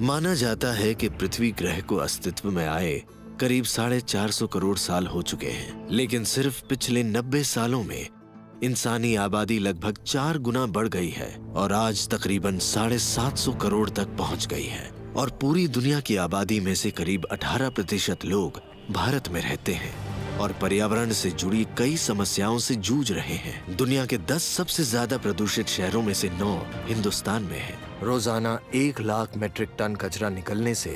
माना जाता है कि पृथ्वी ग्रह को अस्तित्व में आए करीब 450 करोड़ साल हो चुके हैं, लेकिन सिर्फ पिछले 90 सालों में इंसानी आबादी लगभग 4 गुना बढ़ गई है और आज तकरीबन 750 करोड़ तक पहुंच गई है। और पूरी दुनिया की आबादी में से करीब 18% लोग भारत में रहते हैं और पर्यावरण से जुड़ी कई समस्याओं से जूझ रहे हैं। दुनिया के 10 सबसे ज्यादा प्रदूषित शहरों में से 9 हिंदुस्तान में है। रोजाना 1 लाख मीट्रिक टन कचरा निकलने से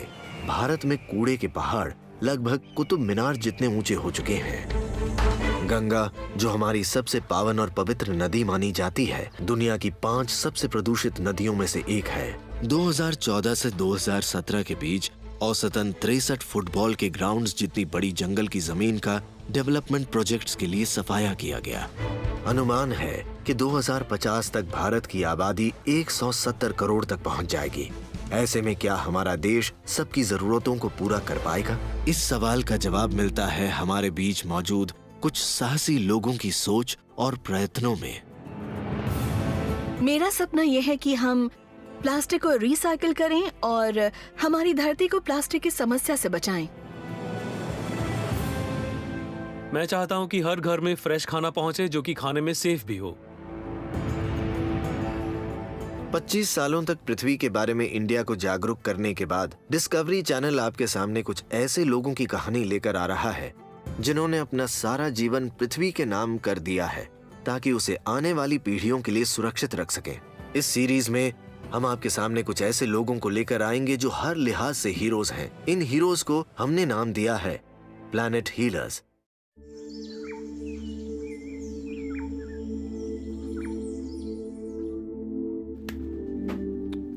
भारत में कूड़े के पहाड़ लगभग कुतुब मीनार जितने ऊंचे हो चुके हैं। गंगा, जो हमारी सबसे पावन और पवित्र नदी मानी जाती है, दुनिया की 5 सबसे प्रदूषित नदियों में से एक है। 2014 से 2017 के बीच औसतन 63 फुटबॉल के ग्राउंड्स जितनी बड़ी जंगल की जमीन का डेवलपमेंट प्रोजेक्ट्स के लिए सफाया किया गया। अनुमान है कि 2050 तक भारत की आबादी 170 करोड़ तक पहुंच जाएगी। ऐसे में क्या हमारा देश सबकी जरूरतों को पूरा कर पाएगा? इस सवाल का जवाब मिलता है हमारे बीच मौजूद कुछ साहसी लोगों की सोच और प्रयत्नों में। मेरा सपना यह है कि हम प्लास्टिक को रिसाइकिल करें और हमारी धरती को प्लास्टिक की समस्या से बचाएं। मैं चाहता हूं कि हर घर में फ्रेश खाना पहुंचे जो कि खाने में सेफ भी हो। 25 सालों तक पृथ्वी के बारे में इंडिया को जागरूक करने के बाद डिस्कवरी चैनल आपके सामने कुछ ऐसे लोगों की कहानी लेकर आ रहा है जिन्होंने अपना सारा जीवन पृथ्वी के नाम कर दिया है ताकि उसे आने वाली पीढ़ियों के लिए सुरक्षित रख सके। इस सीरीज में हम आपके सामने कुछ ऐसे लोगों को लेकर आएंगे जो हर लिहाज से हीरोज हैं। इन हीरोज को हमने नाम दिया है प्लैनेट हीलर्स।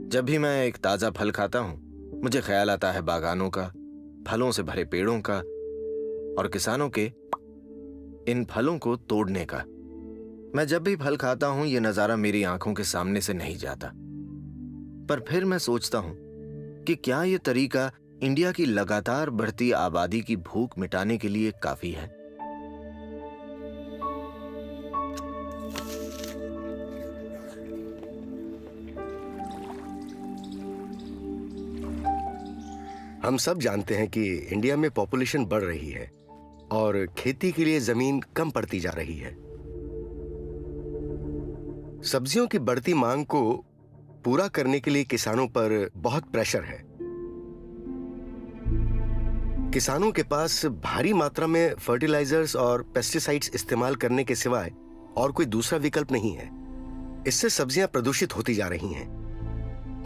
जब भी मैं एक ताजा फल खाता हूं, मुझे ख्याल आता है बागानों का, फलों से भरे पेड़ों का और किसानों के इन फलों को तोड़ने का। मैं जब भी फल खाता हूं, ये नजारा मेरी आंखों के सामने से नहीं जाता। पर फिर मैं सोचता हूं कि क्या ये तरीका इंडिया की लगातार बढ़ती आबादी की भूख मिटाने के लिए काफी है? हम सब जानते हैं कि इंडिया में पॉपुलेशन बढ़ रही है और खेती के लिए जमीन कम पड़ती जा रही है। सब्जियों की बढ़ती मांग को पूरा करने के लिए किसानों पर बहुत प्रेशर है। किसानों के पास भारी मात्रा में फर्टिलाइजर्स और पेस्टिसाइड्स इस्तेमाल करने के सिवाय और कोई दूसरा विकल्प नहीं है। इससे सब्जियां प्रदूषित होती जा रही हैं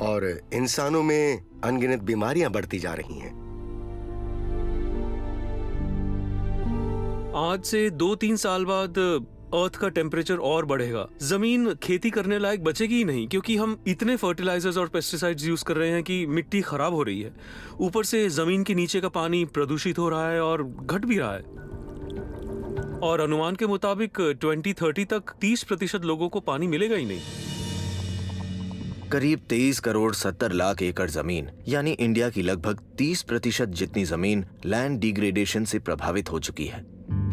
और इंसानों में अनगिनत बीमारियां बढ़ती जा रही हैं। आज से 2-3 साल बाद अर्थ का टेम्परेचर और बढ़ेगा। जमीन खेती करने लायक बचेगी ही नहीं, क्योंकि हम इतने फर्टिलाइजर्स और पेस्टिसाइड्स यूज कर रहे हैं कि मिट्टी खराब हो रही है। ऊपर से जमीन के नीचे का पानी प्रदूषित हो रहा है और घट भी रहा है। और अनुमान के मुताबिक 2030 तक 30% लोगों को पानी मिलेगा ही नहीं। करीब 23 करोड़ 70 लाख एकड़ जमीन यानी इंडिया की लगभग 30% जितनी जमीन लैंड डिग्रेडेशन से प्रभावित हो चुकी है।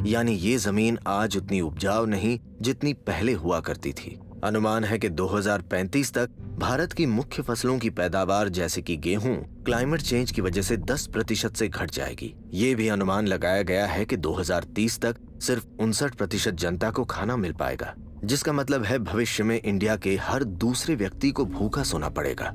यानी ये जमीन आज उतनी उपजाऊ नहीं जितनी पहले हुआ करती थी। अनुमान है कि 2035 तक भारत की मुख्य फसलों की पैदावार जैसे कि गेहूं क्लाइमेट चेंज की वजह से 10% से घट जाएगी। ये भी अनुमान लगाया गया है कि 2030 तक सिर्फ 59% जनता को खाना मिल पाएगा, जिसका मतलब है भविष्य में इंडिया के हर दूसरे व्यक्ति को भूखा सोना पड़ेगा।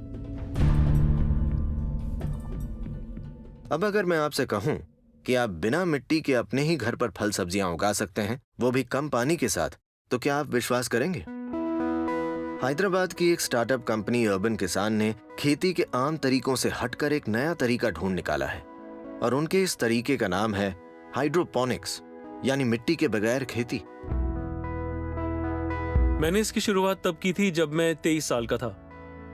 अब अगर मैं आपसे कहूं कि आप बिना मिट्टी के अपने ही घर पर फल सब्जियां उगा सकते हैं, वो भी कम पानी के साथ, तो क्या आप विश्वास करेंगे? हैदराबाद की एक स्टार्टअप कंपनी अर्बन किसान ने खेती के आम तरीकों से हटकर एक नया तरीका ढूंढ निकाला है और उनके इस तरीके का नाम है हाइड्रोपोनिक्स, यानी मिट्टी के बगैर खेती। मैंने इसकी शुरुआत तब की थी जब मैं 23 साल का था।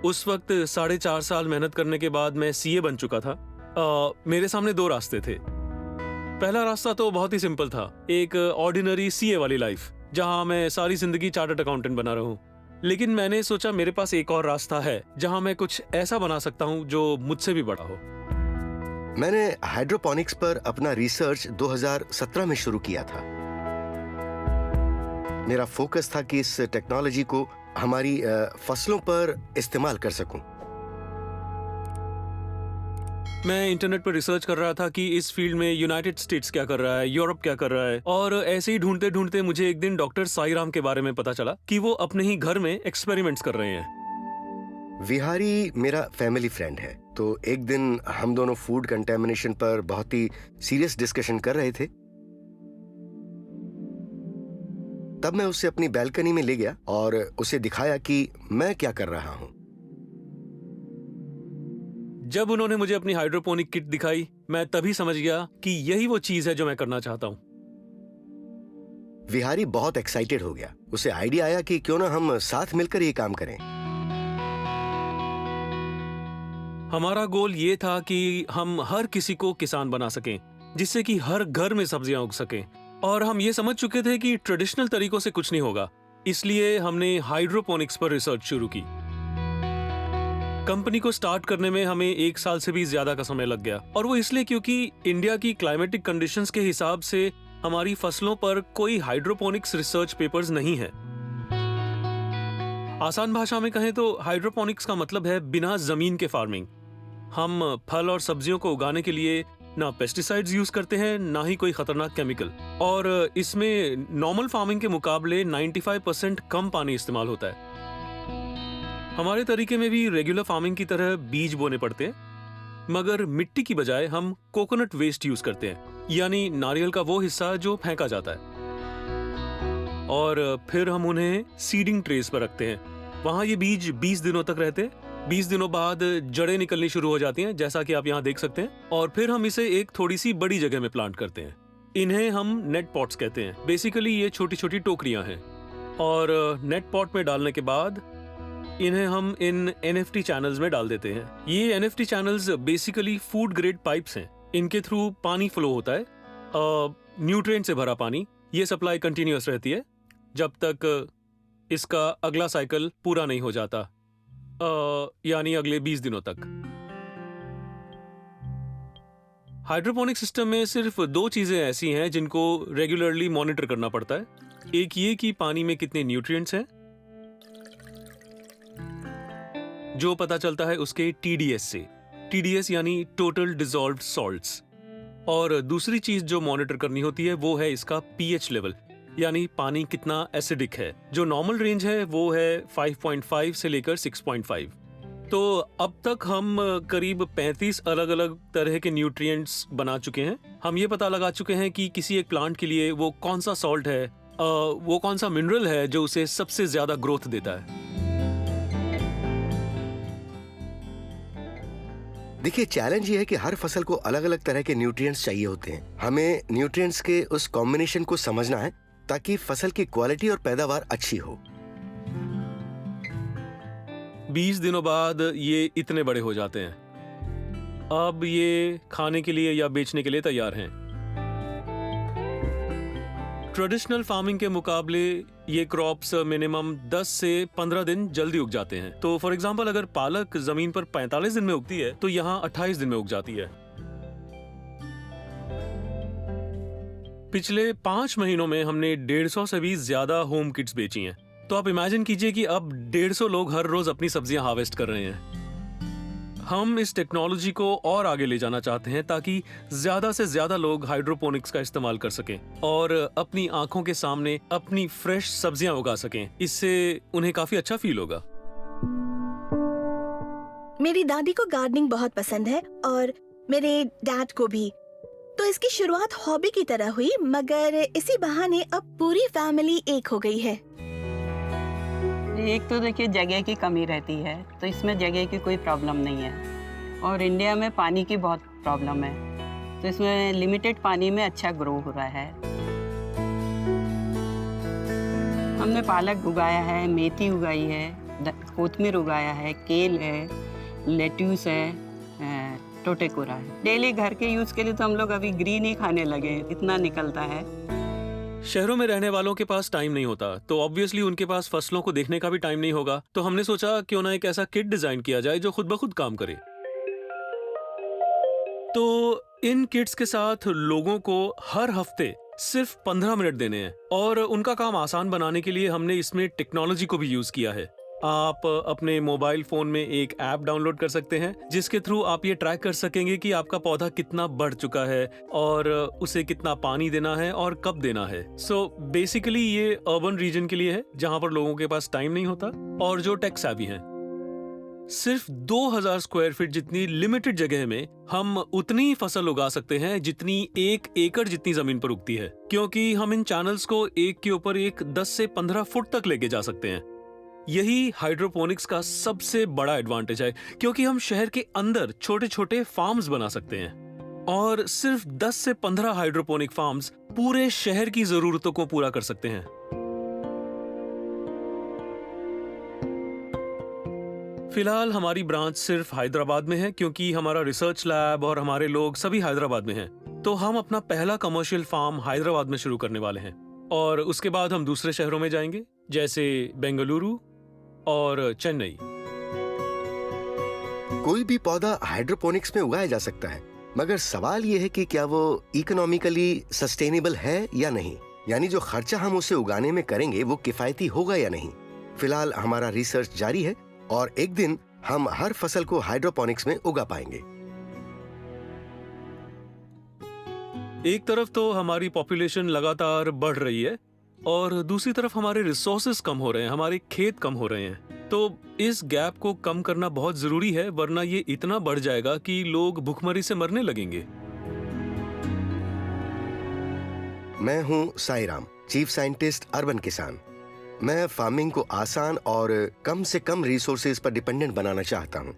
उस वक्त 4.5 साल मेहनत करने के बाद मैं सीए बन चुका था। मेरे सामने 2 रास्ते थे। पहला रास्ता तो बहुत ही सिंपल था, एक ऑर्डिनरी सीए वाली लाइफ जहां मैं सारी जिंदगी चार्टर्ड अकाउंटेंट बना रहूं। लेकिन मैंने सोचा मेरे पास एक और रास्ता है जहां मैं कुछ ऐसा बना सकता हूं जो मुझसे भी बड़ा हो। मैंने हाइड्रोपोनिक्स पर अपना रिसर्च 2017 में शुरू किया था। मेरा फोकस था कि इस टेक्नोलॉजी को हमारी फसलों पर इस्तेमाल कर सकूं। मैं इंटरनेट पर रिसर्च कर रहा था कि इस फील्ड में यूनाइटेड स्टेट्स क्या कर रहा है, यूरोप क्या कर रहा है, और ऐसे ही ढूंढते ढूंढते मुझे एक दिन डॉक्टर साई राम के बारे में पता चला कि वो अपने ही घर में एक्सपेरिमेंट्स कर रहे हैं। विहारी मेरा फैमिली फ्रेंड है, तो एक दिन हम दोनों फूड कंटेमिनेशन पर बहुत ही सीरियस डिस्कशन कर रहे थे। तब मैं उसे अपनी बैल्कनी में ले गया और उसे दिखाया कि मैं क्या कर रहा हूं। जब उन्होंने मुझे अपनी हाइड्रोपोनिक किट दिखाई, मैं तभी समझ गया कि यही वो चीज है जो मैं करना चाहता हूं। विहारी बहुत एक्साइटेड हो गया। उसे आइडिया आया कि क्यों ना हम साथ मिलकर ये काम करें। हमारा गोल ये था कि हम हर किसी को किसान बना सकें, जिससे कि हर घर में सब्जियां उग सकें। और हम ये समझ चुके थे कि ट्रेडिशनल तरीकों से कुछ नहीं होगा, इसलिए हमने हाइड्रोपोनिक्स पर रिसर्च शुरू की। कंपनी को स्टार्ट करने में हमें 1 साल से भी ज्यादा का समय लग गया, और वो इसलिए क्योंकि इंडिया की क्लाइमेटिक कंडीशंस के हिसाब से हमारी फसलों पर कोई हाइड्रोपोनिक्स रिसर्च पेपर्स नहीं है। आसान भाषा में कहें तो हाइड्रोपोनिक्स का मतलब है बिना जमीन के फार्मिंग। हम फल और सब्जियों को उगाने के लिए ना पेस्टिसाइड्स यूज करते हैं, ना ही कोई खतरनाक केमिकल, और इसमें नॉर्मल फार्मिंग के मुकाबले 95% कम पानी इस्तेमाल होता है। हमारे तरीके में भी रेगुलर फार्मिंग की तरह बीज बोने पड़ते हैं, मगर मिट्टी की बजाय हम कोकोनट वेस्ट यूज करते हैं, यानी नारियल का वो हिस्सा जो फेंका जाता है, और फिर हम उन्हें सीडिंग ट्रेस पर रखते हैं। वहां ये बीज 20 दिनों तक रहते हैं। 20 दिनों बाद जड़ें निकलनी शुरू हो जाती हैं, जैसा कि आप यहाँ देख सकते हैं, और फिर हम इसे एक थोड़ी सी बड़ी जगह में प्लांट करते हैं। इन्हें हम नेट पॉट्स कहते हैं। बेसिकली ये छोटी छोटी टोकरियां हैं, और नेट पॉट में डालने के बाद इन्हें हम इन NFT चैनल्स में डाल देते हैं। ये NFT channels basically food grade pipes हैं। इनके थ्रू पानी फ्लो होता है, न्यूट्रिएंट से भरा पानी। ये सप्लाई कंटिन्यूअस रहती है जब तक इसका अगला साइकिल पूरा नहीं हो जाता, यानी अगले 20 दिनों तक। हाइड्रोपोनिक सिस्टम में सिर्फ 2 चीजें ऐसी हैं जिनको रेगुलरली मॉनिटर करना पड़ता है। एक ये कि पानी में कितने न्यूट्रिएंट्स हैं, जो पता चलता है उसके TDS से। TDS यानी टोटल डिसॉल्व्ड सॉल्ट्स। और दूसरी चीज जो मॉनिटर करनी होती है वो है इसका pH लेवल, यानी पानी कितना एसिडिक है। जो नॉर्मल रेंज है वो है 5.5 से लेकर 6.5। तो अब तक हम करीब 35 अलग अलग तरह के न्यूट्रिएंट्स बना चुके हैं। हम ये पता लगा चुके हैं कि किसी एक प्लांट के लिए वो कौन सा सॉल्ट है, वो कौन सा मिनरल है जो उसे सबसे ज्यादा ग्रोथ देता है। देखिए, चैलेंज ये है कि हर फसल को अलग अलग तरह के न्यूट्रिएंट्स चाहिए होते हैं। हमें न्यूट्रिएंट्स के उस कॉम्बिनेशन को समझना है ताकि फसल की क्वालिटी और पैदावार अच्छी हो। 20 दिनों बाद ये इतने बड़े हो जाते हैं। अब ये खाने के लिए या बेचने के लिए तैयार हैं। ट्रेडिशनल फार्मिंग के मुकाबले ये क्रॉप्स मिनिमम 10 से 15 दिन जल्दी उग जाते हैं। तो फॉर एग्जांपल अगर पालक जमीन पर 45 दिन में उगती है तो यहाँ 28 दिन में उग जाती है। पिछले 5 महीनों में हमने 150 से भी ज्यादा होम किट्स बेची हैं। तो आप इमेजिन कीजिए कि अब 150 लोग हर रोज अपनी सब्जियां हार्वेस्ट कर रहे हैं। हम इस टेक्नोलॉजी को और आगे ले जाना चाहते हैं ताकि ज्यादा से ज्यादा लोग हाइड्रोपोनिक्स का इस्तेमाल कर सकें और अपनी आंखों के सामने अपनी फ्रेश सब्जियां उगा सकें। इससे उन्हें काफी अच्छा फील होगा। मेरी दादी को गार्डनिंग बहुत पसंद है और मेरे डैड को भी। तो इसकी शुरुआत हॉबी की तरह हुई, मगर इसी बहाने अब पूरी फैमिली एक हो गई है। एक तो देखिए जगह की कमी रहती है, तो इसमें जगह की कोई प्रॉब्लम नहीं है। और इंडिया में पानी की बहुत प्रॉब्लम है, तो इसमें लिमिटेड पानी में अच्छा ग्रो हो रहा है। हमने पालक उगाया है, मेथी उगाई है, कोतमीर उगाया है, केल है, लेट्यूस है, टोटेकोरा है। डेली घर के यूज के लिए तो हम लोग अभी ग्रीन ही खाने लगे, इतना निकलता है। शहरों में रहने वालों के पास टाइम नहीं होता, तो ऑब्वियसली उनके पास फसलों को देखने का भी टाइम नहीं होगा। तो हमने सोचा क्यों ना एक ऐसा किट डिजाइन किया जाए जो खुद ब खुद काम करे। तो इन किट्स के साथ लोगों को हर हफ्ते सिर्फ 15 मिनट देने हैं, और उनका काम आसान बनाने के लिए हमने इसमें टेक्नोलॉजी को भी यूज किया है। आप अपने मोबाइल फोन में एक ऐप डाउनलोड कर सकते हैं जिसके थ्रू आप ये ट्रैक कर सकेंगे कि आपका पौधा कितना बढ़ चुका है और उसे कितना पानी देना है और कब देना है। सो बेसिकली ये अर्बन रीजन के लिए है जहां पर लोगों के पास टाइम नहीं होता और जो टेक savvy हैं। सिर्फ 2000 स्क्वायर फीट जितनी लिमिटेड जगह में हम उतनी फसल उगा सकते हैं जितनी 1 एकड़ जितनी जमीन पर उगती है, क्योंकि हम इन चैनल्स को एक के ऊपर एक 10 से 15 फुट तक लेके जा सकते हैं। यही हाइड्रोपोनिक्स का सबसे बड़ा एडवांटेज है, क्योंकि हम शहर के अंदर छोटे छोटे फार्म्स बना सकते हैं और सिर्फ 10 से 15 हाइड्रोपोनिक फार्म्स पूरे शहर की जरूरतों को पूरा कर सकते हैं। फिलहाल हमारी ब्रांच सिर्फ हैदराबाद में है, क्योंकि हमारा रिसर्च लैब और हमारे लोग सभी हैदराबाद में हैं। तो हम अपना पहला कमर्शियल फार्म हैदराबाद में शुरू करने वाले हैं और उसके बाद हम दूसरे शहरों में जाएंगे, जैसे बेंगलुरु और चेन्नई। कोई भी पौधा हाइड्रोपोनिक्स में उगाया जा सकता है, मगर सवाल यह है कि क्या वो इकोनॉमिकली सस्टेनेबल है या नहीं, यानी जो खर्चा हम उसे उगाने में करेंगे वो किफायती होगा या नहीं। फिलहाल हमारा रिसर्च जारी है और एक दिन हम हर फसल को हाइड्रोपोनिक्स में उगा पाएंगे। एक तरफ तो हमारी पॉपुलेशन लगातार बढ़ रही है और दूसरी तरफ हमारे रिसोर्सेज कम हो रहे हैं, हमारे खेत कम हो रहे हैं। तो इस गैप को कम करना बहुत जरूरी है, वरना ये इतना बढ़ जाएगा कि लोग भूखमरी से मरने लगेंगे। मैं हूं साईराम, चीफ साइंटिस्ट अर्बन किसान। मैं फार्मिंग को आसान और कम से कम रिसोर्सेज पर डिपेंडेंट बनाना चाहता हूं।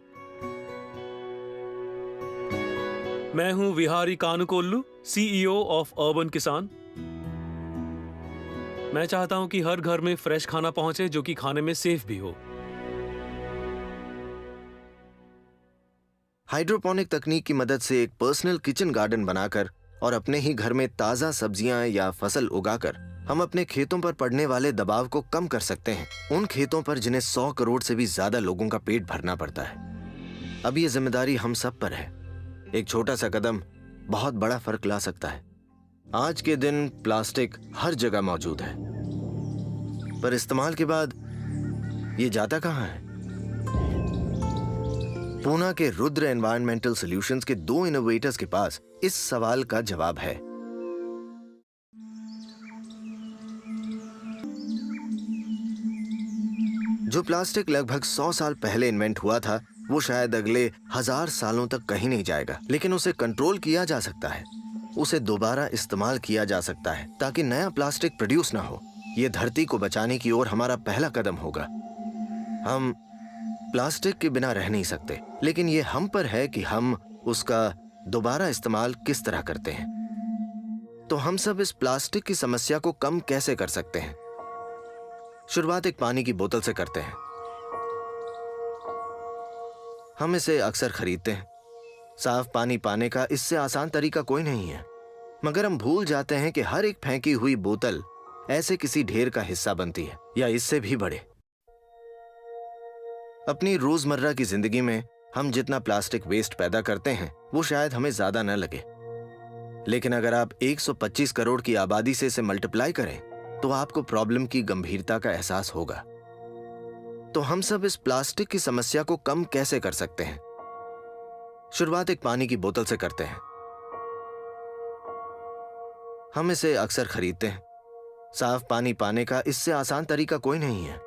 मैं हूं विहारी कानुकोल्लू, CEO ऑफ अर्बन किसान। मैं चाहता हूं कि हर घर में फ्रेश खाना पहुंचे जो कि खाने में सेफ भी हो। हाइड्रोपोनिक तकनीक की मदद से एक पर्सनल किचन गार्डन बनाकर और अपने ही घर में ताजा सब्जियां या फसल उगाकर हम अपने खेतों पर पड़ने वाले दबाव को कम कर सकते हैं, उन खेतों पर जिन्हें 100 करोड़ से भी ज्यादा लोगों का पेट भरना पड़ता है। अब ये जिम्मेदारी हम सब पर है। एक छोटा सा कदम बहुत बड़ा फर्क ला सकता है। आज के दिन प्लास्टिक हर जगह मौजूद है, पर इस्तेमाल के बाद ये जाता कहां है? पूना के रुद्र एनवायरमेंटल सॉल्यूशंस के 2 इनोवेटर्स के पास इस सवाल का जवाब है। जो प्लास्टिक लगभग 100 साल पहले इन्वेंट हुआ था, वो शायद अगले 1000 सालों तक कहीं नहीं जाएगा, लेकिन उसे कंट्रोल किया जा सकता है, उसे दोबारा इस्तेमाल किया जा सकता है ताकि नया प्लास्टिक प्रोड्यूस ना हो। ये धरती को बचाने की ओर हमारा पहला कदम होगा। हम प्लास्टिक के बिना रह नहीं सकते, लेकिन ये हम पर है कि हम उसका दोबारा इस्तेमाल किस तरह करते हैं। तो हम सब इस प्लास्टिक की समस्या को कम कैसे कर सकते हैं? शुरुआत एक पानी की बोतल से करते हैं। हम इसे अक्सर खरीदते हैं। साफ पानी पाने का इससे आसान तरीका कोई नहीं है, मगर हम भूल जाते हैं कि हर एक फेंकी हुई बोतल ऐसे किसी ढेर का हिस्सा बनती है, या इससे भी बड़े। अपनी रोजमर्रा की जिंदगी में हम जितना प्लास्टिक वेस्ट पैदा करते हैं वो शायद हमें ज्यादा न लगे, लेकिन अगर आप 125 करोड़ की आबादी से इसे मल्टीप्लाई करें तो आपको प्रॉब्लम की गंभीरता का एहसास होगा। तो हम सब इस प्लास्टिक की समस्या को कम कैसे कर सकते हैं? शुरुआत एक पानी की बोतल से करते हैं। हम इसे अक्सर खरीदते हैं। साफ पानी पाने का इससे आसान तरीका कोई नहीं है,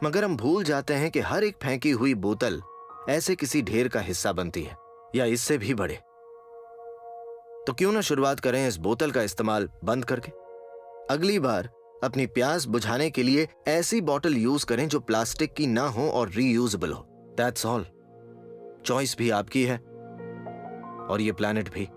मगर हम भूल जाते हैं कि हर एक फेंकी हुई बोतल ऐसे किसी ढेर का हिस्सा बनती है, या इससे भी बड़े। तो क्यों ना शुरुआत करें इस बोतल का इस्तेमाल बंद करके। अगली बार अपनी प्यास बुझाने के लिए ऐसी बोतल यूज करें जो प्लास्टिक की ना हो और रीयूजेबल हो। That's all. चॉइस भी आपकी है और ये प्लैनेट भी।